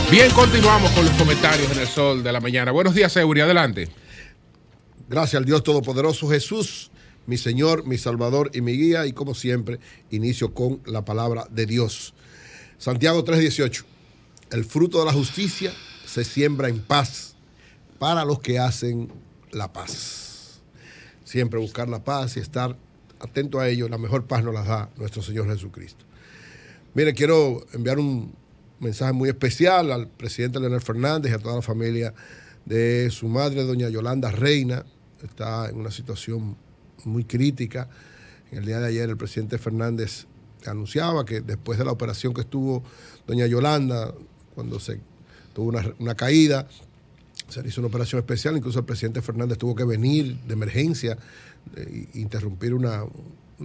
Bien, continuamos con los comentarios en el Sol de la Mañana. Buenos días, Eury, adelante. Gracias al Dios Todopoderoso Jesús, mi Señor, mi Salvador y mi guía. Y como siempre, inicio con la palabra de Dios. Santiago 3:18. El fruto de la justicia se siembra en paz para los que hacen la paz. Siempre buscar la paz y estar atento a ello. La mejor paz nos la da nuestro Señor Jesucristo. Mire, quiero enviar un mensaje muy especial al presidente Leonel Fernández y a toda la familia de su madre, doña Yolanda Reina. Está en una situación muy crítica. En el día de ayer el presidente Fernández anunciaba que después de la operación que estuvo doña Yolanda, cuando se tuvo una caída, se le hizo una operación especial. Incluso el presidente Fernández tuvo que venir de emergencia e interrumpir una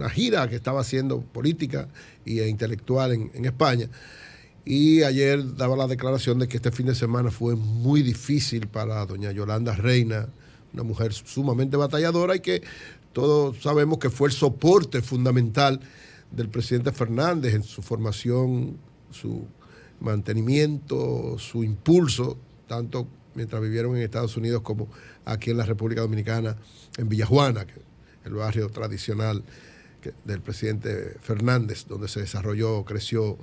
gira que estaba haciendo política e intelectual en España. Y ayer daba la declaración de que este fin de semana fue muy difícil para doña Yolanda Reina, una mujer sumamente batalladora y que todos sabemos que fue el soporte fundamental del presidente Fernández en su formación, su mantenimiento, su impulso, tanto mientras vivieron en Estados Unidos como aquí en la República Dominicana, en Villajuana, que es el barrio tradicional del presidente Fernández, donde se desarrolló, creció.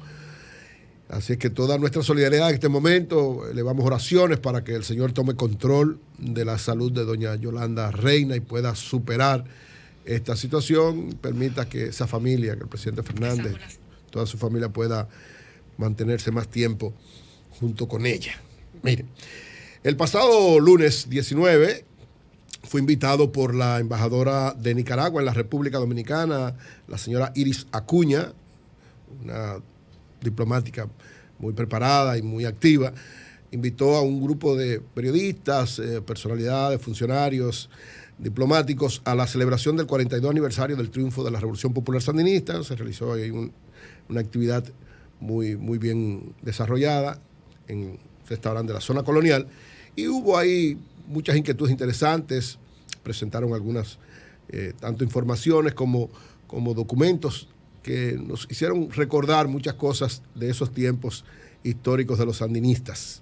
Así es que toda nuestra solidaridad en este momento, elevamos oraciones para que el Señor tome control de la salud de doña Yolanda Reina y pueda superar esta situación, permita que esa familia, que el presidente Fernández, toda su familia pueda mantenerse más tiempo junto con ella. Miren, el pasado lunes 19 fue invitado por la embajadora de Nicaragua en la República Dominicana, la señora Iris Acuña, una diplomática muy preparada y muy activa. Invitó a un grupo de periodistas, personalidades, funcionarios, diplomáticos a la celebración del 42 aniversario del triunfo de la Revolución Popular Sandinista. Se realizó ahí una actividad muy bien desarrollada en un restaurante de la zona colonial y hubo ahí muchas inquietudes interesantes. Presentaron algunas tanto informaciones como documentos que nos hicieron recordar muchas cosas de esos tiempos históricos de los sandinistas.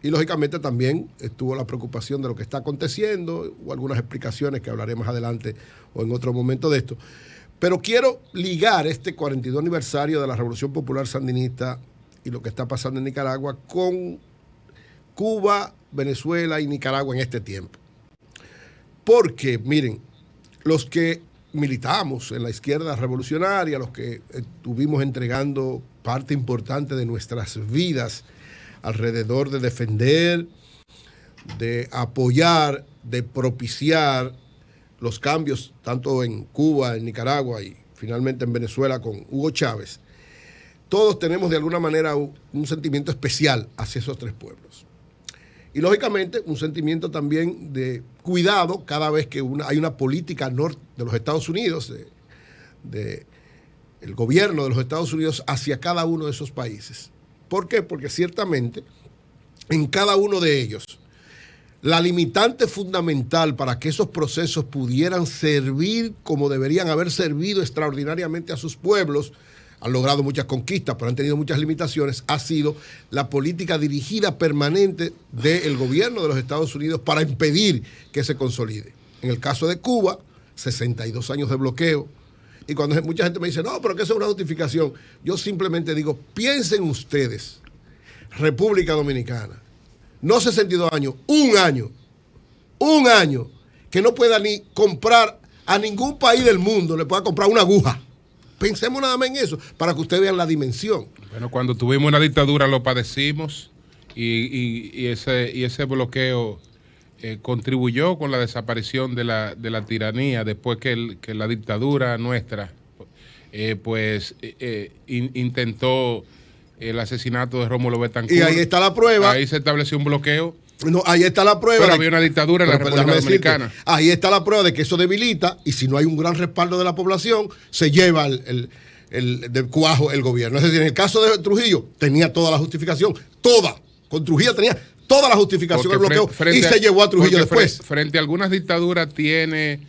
Y lógicamente también estuvo la preocupación de lo que está aconteciendo, o algunas explicaciones que hablaré más adelante o en otro momento de esto. Pero quiero ligar este 42 aniversario de la Revolución Popular Sandinista y lo que está pasando en Nicaragua con Cuba, Venezuela y Nicaragua en este tiempo. Porque, miren, los que militamos en la izquierda revolucionaria, los que estuvimos entregando parte importante de nuestras vidas alrededor de defender, de apoyar, de propiciar los cambios tanto en Cuba, en Nicaragua y finalmente en Venezuela con Hugo Chávez, todos tenemos de alguna manera un sentimiento especial hacia esos tres pueblos. Y lógicamente un sentimiento también de cuidado cada vez que hay una política de los Estados Unidos, el gobierno de los Estados Unidos hacia cada uno de esos países. ¿Por qué? Porque ciertamente en cada uno de ellos la limitante fundamental para que esos procesos pudieran servir como deberían haber servido extraordinariamente a sus pueblos, han logrado muchas conquistas, pero han tenido muchas limitaciones, ha sido la política dirigida permanente del gobierno de los Estados Unidos para impedir que se consolide. En el caso de Cuba, 62 años de bloqueo. Y cuando mucha gente me dice, no, pero que eso es una justificación, yo simplemente digo, piensen ustedes, República Dominicana, no 62 años, un año, que no pueda ni comprar a ningún país del mundo, le pueda comprar una aguja. Pensemos nada más en eso, para que ustedes vean la dimensión. Bueno, cuando tuvimos una dictadura lo padecimos y ese bloqueo contribuyó con la desaparición de la tiranía después que la dictadura nuestra intentó el asesinato de Rómulo Betancourt. Y ahí está la prueba. Ahí se estableció un bloqueo. No, ahí está la prueba. Pero había una dictadura en la República Dominicana. Ahí está la prueba de que eso debilita y si no hay un gran respaldo de la población, se lleva del cuajo el gobierno. Es decir, en el caso de Trujillo, tenía toda la justificación, toda. Con Trujillo tenía toda la justificación del bloqueo y se llevó a Trujillo después. Frente a algunas dictaduras tiene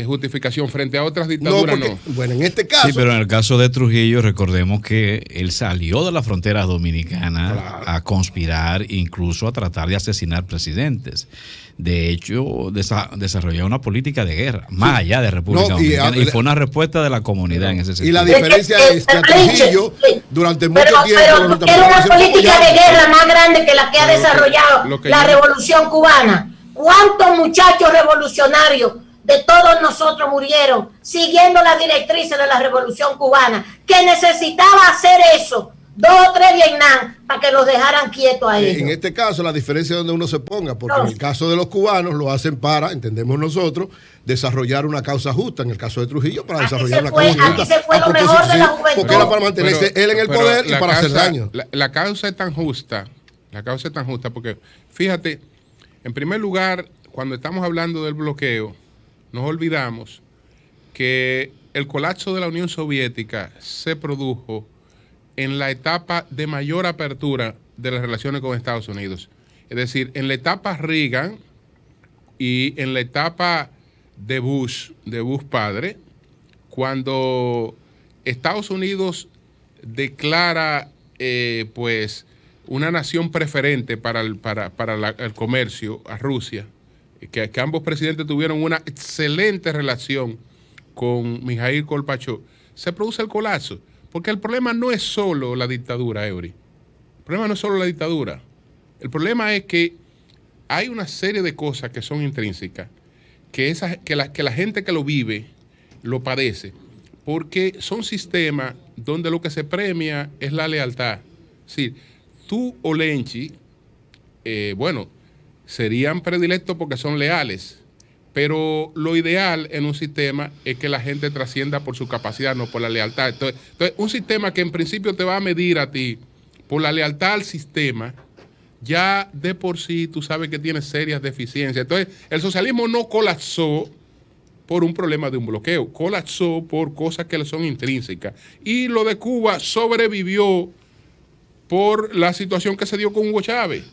justificación. Frente a otras dictaduras, no. Bueno, en este caso. Sí, pero en el caso de Trujillo, recordemos que él salió de la frontera dominicana, claro, a conspirar, incluso a tratar de asesinar presidentes. De hecho, desarrolló una política de guerra, más allá de República Dominicana, y fue una respuesta de la comunidad en ese sentido. Y la diferencia es que a Trujillo, durante mucho tiempo... Pero era una política de guerra más grande que la que ha desarrollado la Revolución Cubana. ¿Cuántos muchachos revolucionarios de todos nosotros murieron siguiendo las directrices de la Revolución Cubana, que necesitaba hacer eso, 2 o 3 Vietnam, para que los dejaran quietos a ellos? En este caso, la diferencia es donde uno se ponga, porque en el caso de los cubanos lo hacen para, entendemos nosotros, desarrollar una causa justa. En el caso de Trujillo, para desarrollar una causa justa. Aquí se fue lo mejor de la juventud. Porque era para mantenerse él en el poder y para hacer daño. La causa es tan justa, porque, fíjate, en primer lugar, cuando estamos hablando del bloqueo, nos olvidamos que el colapso de la Unión Soviética se produjo en la etapa de mayor apertura de las relaciones con Estados Unidos. Es decir, en la etapa Reagan y en la etapa de Bush padre, cuando Estados Unidos declara pues una nación preferente para el comercio a Rusia, que ambos presidentes tuvieron una excelente relación con Mikhail Gorbachev, se produce el colapso. Porque el problema no es solo la dictadura, Eury. El problema no es solo la dictadura. El problema es que hay una serie de cosas que son intrínsecas, que la gente que lo vive lo padece, porque son sistemas donde lo que se premia es la lealtad. Sí, tú o Lenchi, serían predilectos porque son leales, pero lo ideal en un sistema es que la gente trascienda por su capacidad, no por la lealtad. Entonces, un sistema que en principio te va a medir a ti por la lealtad al sistema, ya de por sí tú sabes que tiene serias deficiencias. Entonces, el socialismo no colapsó por un problema de un bloqueo, colapsó por cosas que le son intrínsecas. Y lo de Cuba sobrevivió por la situación que se dio con Hugo Chávez.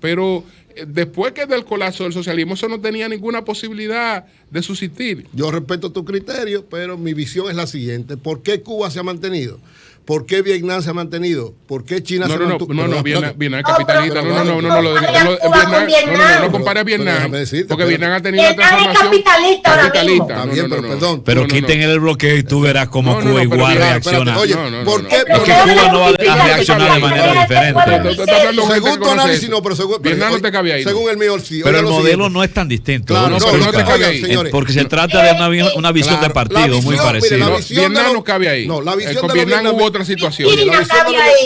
Pero después que del colapso del socialismo, eso no tenía ninguna posibilidad de subsistir. Yo respeto tu criterio, pero mi visión es la siguiente. ¿Por qué Cuba se ha mantenido? ¿Por qué Vietnam se ha mantenido? ¿Por qué China se ha mantenido? No, Vietnam es capitalista. No compare a Vietnam. Porque Vietnam ha tenido una transformación capitalista. Pero quiten el bloqueo y tú verás cómo Cuba igual reacciona. Oye, ¿por qué? Porque Cuba no va a reaccionar de manera diferente. Según tu análisis, no, pero según Vietnam no te cabe ahí. Según el mío, sí. Pero el modelo no es tan distinto. Claro, no te cabe ahí. Porque se trata de una visión de partido muy parecida. Vietnam no cabe ahí. No, la visión de Vietnam hubo otra situación.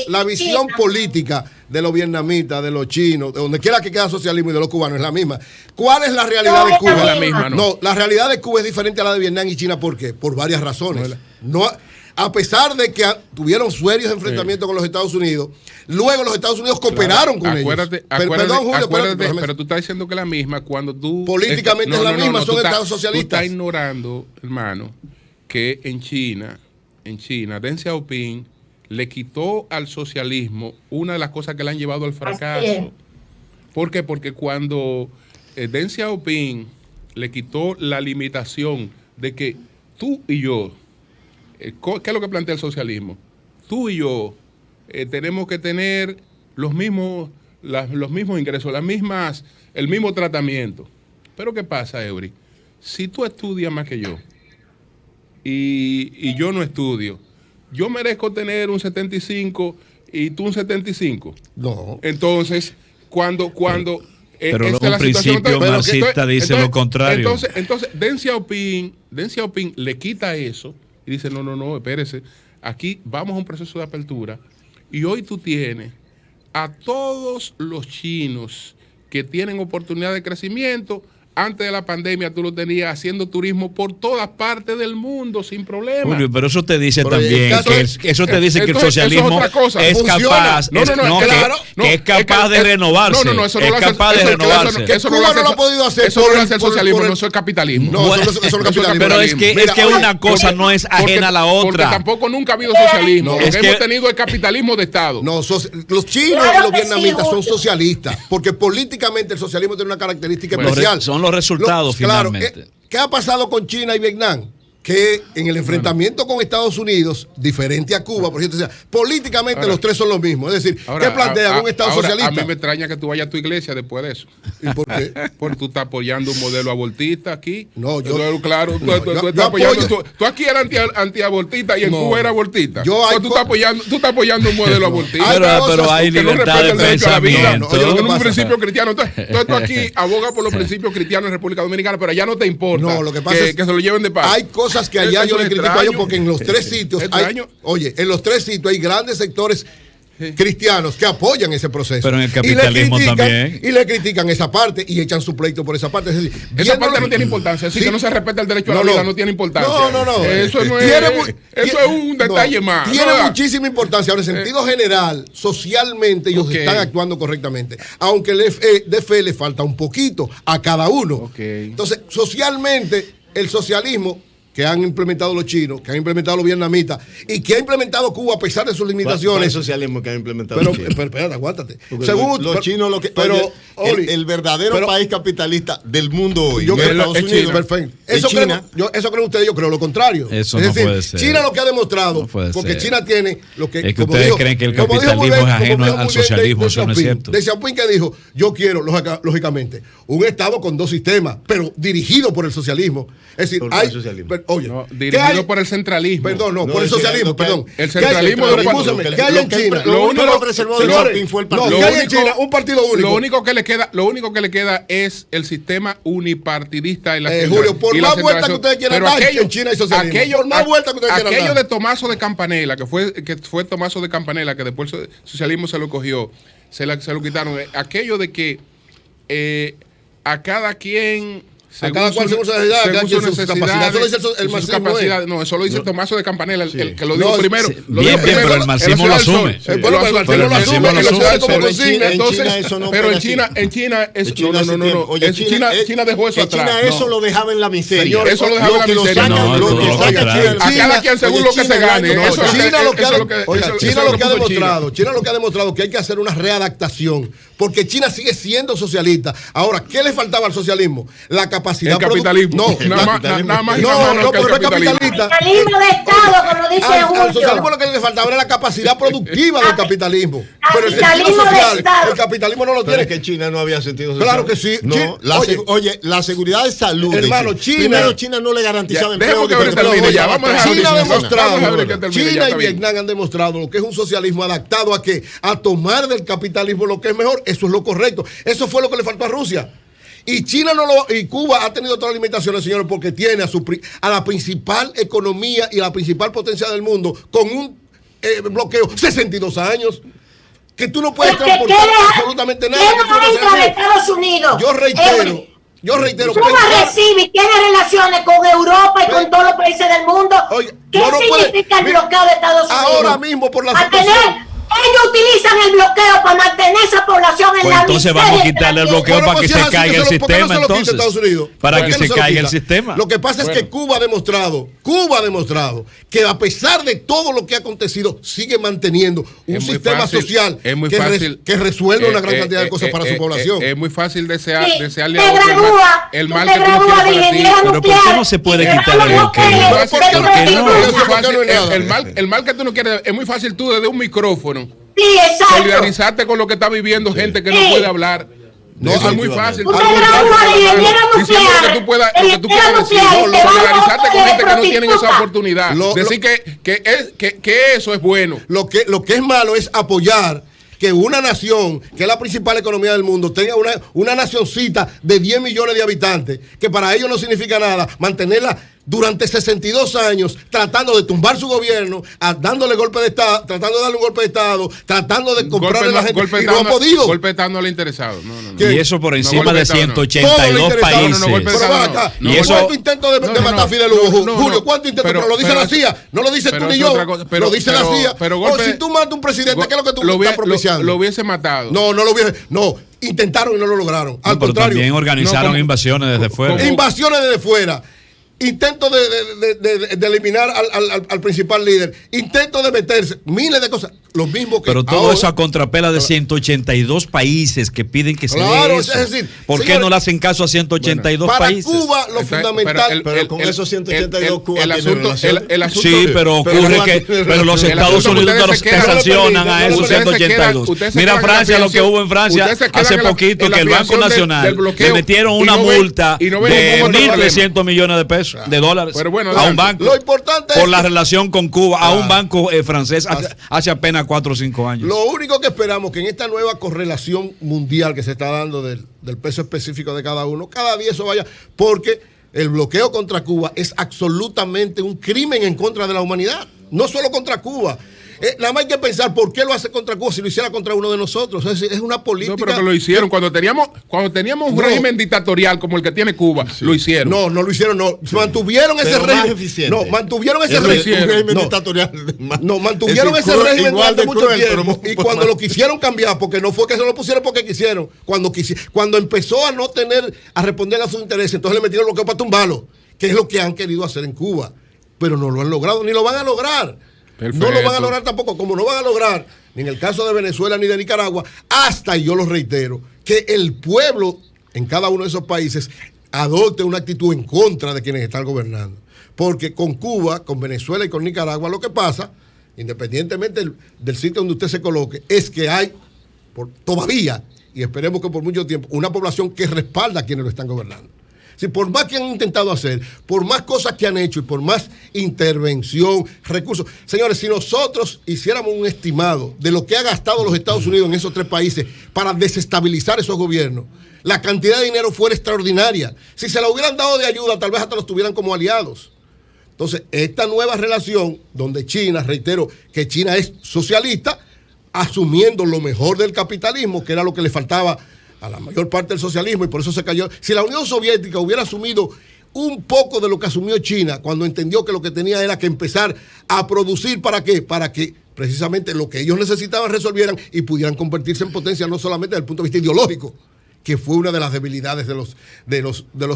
La visión política de los vietnamitas, de los chinos, de donde quiera que quede el socialismo y de los cubanos es la misma. ¿Cuál es la realidad de Cuba? La misma, no, la realidad de Cuba es diferente a la de Vietnam y China. ¿Por qué? Por varias razones. No, a pesar de que tuvieron serios enfrentamientos con los Estados Unidos, luego los Estados Unidos cooperaron con ellos. Perdón, Julio, pero tú estás diciendo que es la misma cuando tú... Políticamente es la misma, son estados socialistas. Tú estás ignorando, hermano, que en China, Deng Xiaoping le quitó al socialismo una de las cosas que le han llevado al fracaso. ¿Por qué? Porque cuando Deng Xiaoping le quitó la limitación de que tú y yo, ¿qué es lo que plantea el socialismo? Tú y yo tenemos que tener los mismos ingresos, el mismo tratamiento. Pero ¿qué pasa, Eury? Si tú estudias más que yo y yo no estudio, yo merezco tener un 75 y tú un 75. No. Entonces, cuando pero un principio marxista dice lo contrario. Entonces Deng Xiaoping le quita eso y dice, no, espérese, aquí vamos a un proceso de apertura y hoy tú tienes a todos los chinos que tienen oportunidad de crecimiento. Antes de la pandemia tú lo tenías haciendo turismo por todas partes del mundo sin problema. Julio, pero eso te dice también que el socialismo es capaz, es capaz de renovarse. Eso no lo ha podido hacer. Eso no lo hace el socialismo, no es el capitalismo. No, eso no es el capitalismo. Pero es que una cosa no es ajena a la otra. Porque tampoco nunca ha habido socialismo. Lo que hemos tenido es capitalismo de Estado. No, los chinos y los vietnamitas son socialistas, porque políticamente el socialismo tiene una característica especial. Son los resultados finalmente. ¿Qué ha pasado con China y Vietnam? Que en el enfrentamiento con Estados Unidos, diferente a Cuba, por ejemplo, políticamente ahora, los tres son los mismos. Es decir, ahora, ¿qué plantean un Estado socialista? A mí me extraña que tú vayas a tu iglesia después de eso. ¿Y por qué? Porque tú estás apoyando un modelo abortista aquí. No, yo. Claro, tú estás apoyando. Tú aquí eras antiabortista y en Cuba era abortista. Tú estás apoyando un modelo abortista. Pero hay libertad de pensamiento. En un principio cristiano. Entonces tú aquí abogas por los principios cristianos en República Dominicana, pero allá no te importa. No, lo que pasa es que se lo lleven de paz. Hay cosas que allá yo le critico a ellos porque en los tres sitios en los tres sitios hay grandes sectores cristianos que apoyan ese proceso. Pero en el capitalismo también. Y le critican esa parte y echan su pleito por esa parte. Es decir, esa parte no tiene importancia. Si que no se respeta el derecho a la vida, no tiene importancia. No. Eso no es. Eso es un detalle más. Tiene muchísima importancia. Ahora, en sentido general, socialmente, ellos están actuando correctamente. Aunque de fe le falta un poquito a cada uno. Entonces, socialmente, el socialismo que han implementado los chinos, que han implementado los vietnamitas y que ha implementado Cuba a pesar de sus limitaciones. ¿Cuál es el socialismo que han implementado los chinos? Pero espérate, aguántate. Según los chinos, el verdadero país capitalista del mundo hoy. Yo creo Estados Unidos. Perfecto. Eso creen ustedes, yo creo lo contrario. Eso no puede ser. China lo que ha demostrado, porque China tiene lo que. Es que ustedes creen que el capitalismo es ajeno al socialismo, eso no es cierto. De Xiaoping que dijo, yo quiero, lógicamente, un Estado con dos sistemas, pero dirigido por el socialismo. Es decir, hay. Dirigido por el centralismo. Perdón, por el socialismo, perdón. El centralismo de los ¿qué hay en China? Lo único que preservó de Xiaoping fue el partido. ¿Qué hay en China? Un partido único. Lo único que le queda es el sistema unipartidista en la Julio, por más vueltas que ustedes quieran dar, en China hay socialismo. Por más vueltas que ustedes quieran dar. Aquello de Tomaso de Campanella, que fue Tomaso de Campanella, que después el socialismo se lo cogió, se lo quitaron. Aquello de que a cada quien... A cada cual según su necesidad, eso lo dice el marxismo. No, eso lo dice Tomaso de Campanella, el que lo dijo primero. Pero el marxismo lo asume. Pero en China China dejó eso atrás. China eso lo dejaba en la miseria. Eso lo dejaba en la miseria. A cada quien según lo que se gane. China lo que ha demostrado que hay que hacer una readaptación, porque China sigue siendo socialista. Ahora, ¿qué le faltaba al socialismo? La capacidad. El capitalismo. Nada más. No, pero es capitalista. Capitalismo de Estado, como dice Julio. Al socialismo lo que le faltaba era la capacidad productiva del capitalismo. Pero el capitalismo social, el capitalismo no lo tiene. Es que China no había sentido social. Claro que sí. No, la seguridad de salud. Hermano, China no le garantizaba empleo. China y Vietnam han demostrado lo que es un socialismo adaptado a qué, a tomar del capitalismo lo que es mejor. Eso es lo correcto. Eso fue lo que le faltó a Rusia. Y China y Cuba ha tenido todas las limitaciones, señores, porque tiene a la principal economía y la principal potencia del mundo con un bloqueo 62 años. Que tú no puedes transportar absolutamente nada. ¿Qué de Estados Unidos? Yo reitero. Cuba recibe y tiene relaciones con Europa y con todos los países del mundo. ¿Qué significa el bloqueo de Estados Unidos? Ahora mismo por la situación. Ellos utilizan el bloqueo para mantener esa población en la miseria. Entonces vamos a quitarle el bloqueo para que se caiga el sistema, entonces. Para que se caiga el sistema. Lo que pasa es que Cuba ha demostrado que a pesar de todo lo que ha acontecido, sigue manteniendo un sistema social que resuelve una gran cantidad de cosas para su población. Es muy fácil desearle el mal que tú no quieres para ti. Pero ¿por qué no se puede quitar el bloqueo? El mal que tú no quieres, es muy fácil tú desde un micrófono. Sí, exacto. Solidarizarte con lo que está viviendo gente que no puede hablar. No, es muy fácil. Usted diciendo lo que tú puedas decir. Solidarizarte con gente que no tienen esa oportunidad. Decir que eso es bueno. Lo que es malo es apoyar que una nación, que es la principal economía del mundo, tenga una nacioncita de 10 millones de habitantes, que para ellos no significa nada, mantenerla durante 62 años tratando de tumbar su gobierno, dándole golpe de Estado, tratando de darle un golpe de Estado, tratando de comprarle a la gente, y no ha podido. Golpe de Estado no le ha interesado. Y eso por encima de 182 países. Y eso ¿cuánto intento de matar a Fidel Hugo? Julio, ¿cuánto intento? Pero lo dice la CIA, no lo dices tú ni yo, lo dice la CIA. Si tú matas a un presidente, ¿qué es lo que tú estás propiciando? Lo hubiese matado. No lo hubiese. No, intentaron y no lo lograron. Al contrario. También organizaron invasiones desde fuera. Invasiones desde fuera. intento de eliminar al principal líder, intento de meterse, miles de cosas, lo mismo que pero todo ahora, eso a contrapela de 182 países que piden que se dé eso. Es decir, ¿por qué no le hacen caso a 182 países? Para Cuba lo fundamental, pero con esos 182 Cuba tiene relación. El asunto, sí, pero ocurre pero los Estados Unidos te sancionan a esos 182. Mira Francia, lo que hubo en Francia hace poquito, que el Banco Nacional le metieron una multa de 1.300 millones de pesos, de dólares, a un banco. Lo importante por la relación con Cuba, a un banco francés hace apenas 4 o 5 años. Lo único que esperamos que en esta nueva correlación mundial que se está dando del peso específico de cada uno, cada día eso vaya, porque el bloqueo contra Cuba es absolutamente un crimen en contra de la humanidad, no solo contra Cuba. Nada más hay que pensar por qué lo hace contra Cuba si lo hiciera contra uno de nosotros. Es decir, es una política. No, pero que lo hicieron. Cuando teníamos un régimen dictatorial como el que tiene Cuba, lo hicieron. No lo hicieron, no. Mantuvieron ese régimen. No, mantuvieron ese régimen dictatorial. No, mantuvieron ese régimen durante mucho tiempo. Y cuando lo quisieron cambiar, porque no fue que se lo pusieron porque quisieron, cuando empezó a responder a sus intereses, entonces le metieron bloqueo para tumbarlo, que es lo que han querido hacer en Cuba. Pero no lo han logrado, ni lo van a lograr. Perfecto. No lo van a lograr tampoco, como no van a lograr ni en el caso de Venezuela ni de Nicaragua, hasta, y yo lo reitero, que el pueblo en cada uno de esos países adopte una actitud en contra de quienes están gobernando. Porque con Cuba, con Venezuela y con Nicaragua, lo que pasa, independientemente del sitio donde usted se coloque, es que hay todavía, y esperemos que por mucho tiempo, una población que respalda a quienes lo están gobernando. Si por más que han intentado hacer, por más cosas que han hecho y por más intervención, recursos. Señores, si nosotros hiciéramos un estimado de lo que ha gastado los Estados Unidos en esos 3 países para desestabilizar esos gobiernos, la cantidad de dinero fuera extraordinaria. Si se la hubieran dado de ayuda, tal vez hasta los tuvieran como aliados. Entonces, esta nueva relación, donde China, reitero, que China es socialista, asumiendo lo mejor del capitalismo, que era lo que le faltaba a la mayor parte del socialismo, y por eso se cayó. Si la Unión Soviética hubiera asumido un poco de lo que asumió China, cuando entendió que lo que tenía era que empezar a producir, ¿para qué? Para que precisamente lo que ellos necesitaban resolvieran y pudieran convertirse en potencia, no solamente desde el punto de vista ideológico, que fue una de las debilidades de los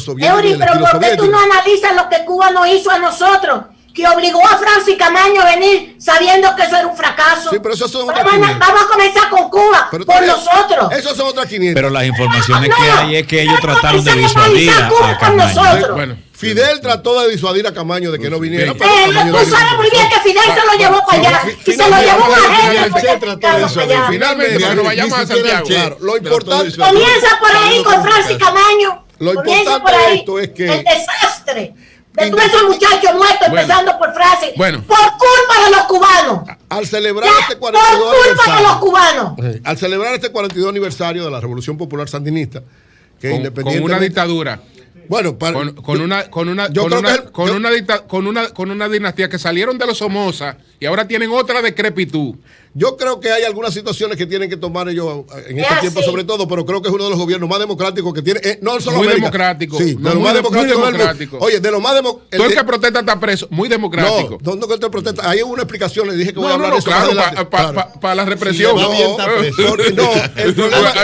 soviéticos. Eury, pero ¿por qué tú no analizas lo que Cuba nos hizo a nosotros? Que obligó a Francis Camaño a venir sabiendo que eso era un fracaso. Sí, pero eso son otras 500. Vamos a comenzar con Cuba, por nosotros. Eso son otras 500. Pero las informaciones que hay es que ellos trataron de disuadir a Camaño. Bueno, Fidel trató de disuadir a Camaño de que no viniera. Tú sabes muy bien que Fidel se lo llevó para allá. Y se lo llevó para allá. Finalmente, cuando vayamos a Santiago. Claro, lo importante. Comienza por ahí con Francis Camaño. Lo importante de esto es que el desastre de todos esos muchachos muertos, empezando por Francis, por culpa de los cubanos. Al celebrar este 42 por culpa de los cubanos. Al celebrar este 42 aniversario de la Revolución Popular Sandinista, que con una dictadura. Bueno, con una dinastía que salieron de los Somoza y ahora tienen otra decrepitud. Yo creo que hay algunas situaciones que tienen que tomar ellos en este tiempo, sobre todo, pero creo que es uno de los gobiernos más democráticos que tiene. No solo muy América. Democrático. Sí, de lo más democrático. Oye, de lo más democrático. Todo el que protesta está preso. Muy democrático. No, que te protesta. Hay una explicación, le dije que voy a hablar de eso. Claro, para la represión. Hay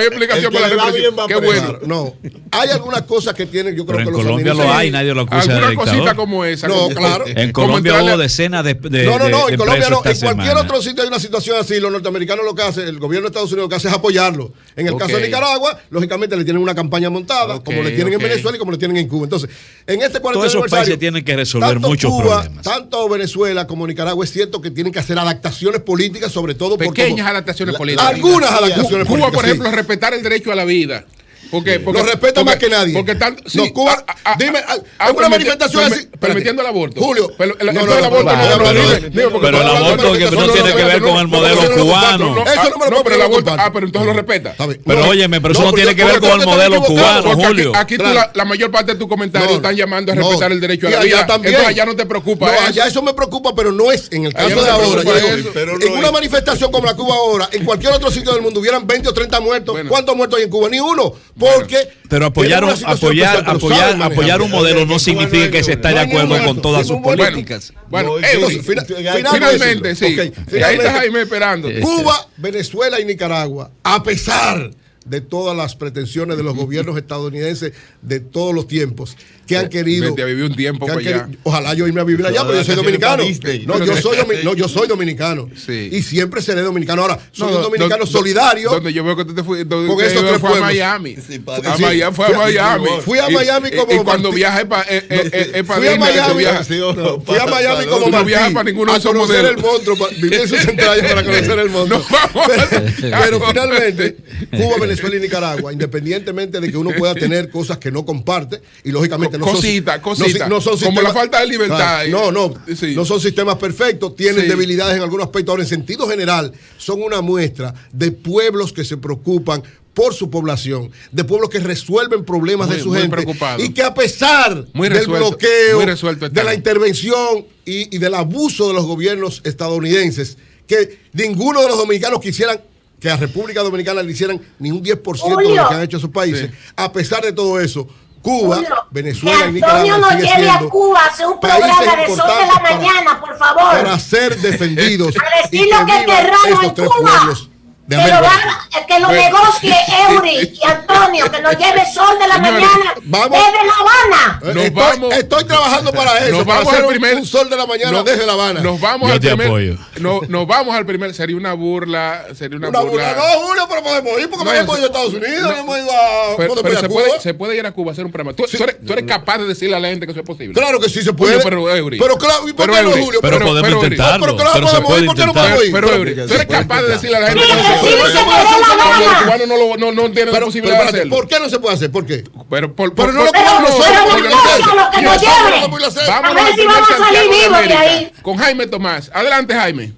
explicación para la represión. Qué bueno. No, hay algunas cosas que tienen, yo creo que en Colombia lo hay, nadie lo acusa de alguna dictador. cosita como esa. No, claro. En Colombia hubo decenas de No, en Colombia no. En cualquier semana. otro sitio hay una situación así. Los norteamericanos lo que hace, el gobierno de Estados Unidos lo que hace es apoyarlo. En el caso de Nicaragua, lógicamente le tienen una campaña montada, como le tienen en Venezuela y como le tienen en Cuba. Entonces, en este 40 todos esos países tienen que resolver muchos problemas. Tanto Venezuela como Nicaragua es cierto que tienen que hacer adaptaciones políticas, sobre todo pequeñas adaptaciones políticas. Algunas adaptaciones políticas. Cuba, por ejemplo, respetar el derecho a la vida. Porque lo respeta más que nadie. Porque Cuba, dime, alguna manifestación así. Permitiendo el aborto. Julio, pero el aborto que no tiene que ver con el modelo cubano. Eso no me lo pero el aborto, pero entonces lo respeta. Pero óyeme, pero eso no tiene que ver con el modelo cubano, Julio. Aquí la mayor parte de tus comentarios están llamando a respetar el derecho a la vida. Entonces allá no te preocupa eso. Allá eso me preocupa, pero no es en el caso de ahora. En una manifestación como la Cuba ahora, en cualquier otro sitio del mundo hubieran 20 o 30 muertos. ¿Cuántos muertos hay en Cuba? Ni uno. Porque pero apoyar un modelo no significa que se está de acuerdo con todas sus políticas. Bueno, finalmente, sí. Ahí está Jaime esperando. Cuba, Venezuela y Nicaragua, a pesar de todas las pretensiones de los gobiernos estadounidenses de todos los tiempos, que han querido... Vete a vivir un tiempo para allá. Ojalá yo irme a vivir allá, pero yo soy dominicano. Yo soy dominicano. Sí. Y siempre seré dominicano. Ahora, soy un dominicano solidario. Donde yo veo que tú te fuiste, con esos tres fue a Miami. Fue a Miami. Fui a Miami como... Y cuando viajas es para Fui a Miami como Martín. Para ninguno de esos conocer modelos. el monstruo, vivir en sus entrañas para conocer el monstruo. Pero finalmente, Cuba, Venezuela y Nicaragua, independientemente de que uno pueda tener cosas que no comparte, y lógicamente no son sistemas, como la falta de libertad. No son sistemas perfectos, tienen debilidades en algunos aspectos. Ahora, en sentido general, son una muestra de pueblos que se preocupan por su población, de pueblos que resuelven problemas de su gente, preocupado. Y que a pesar del bloqueo, de la intervención y del abuso de los gobiernos estadounidenses, que ninguno de los dominicanos quisieran que a República Dominicana le hicieran ni un 10% de lo que han hecho esos países. A pesar de todo eso, Cuba, Venezuela y Nicaragua no lleve a Cuba a hacer un programa de Sol de la Mañana, por favor, para ser defendidos a decir lo que querramos en Cuba. Que lo negocie Eury y Antonio, que nos lleve Sol de la Mañana desde La Habana. Estoy trabajando para eso, para hacer un Sol de la Mañana desde La Habana. Nos vamos al primer, sería una burla. No, Julio, pero podemos ir porque no hemos ido a Estados Unidos, no hemos ido a se puede ir a Cuba a hacer un programa. Tú eres capaz de decirle a la gente que eso es posible. Claro que sí se puede. Pero claro, ¿y por qué no, Julio? Pero podemos intentarlo. Pero se puede intentar. Pero tú eres capaz de decirle a la gente que los cubanos no tienen la posibilidad de hacerlo. ¿Por qué no se puede hacer? ¿Por qué? Pero no lo podemos hacer. Vamos a salir vivos de ahí. Con Jaime Tomás. Adelante, Jaime.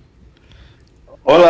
Hola.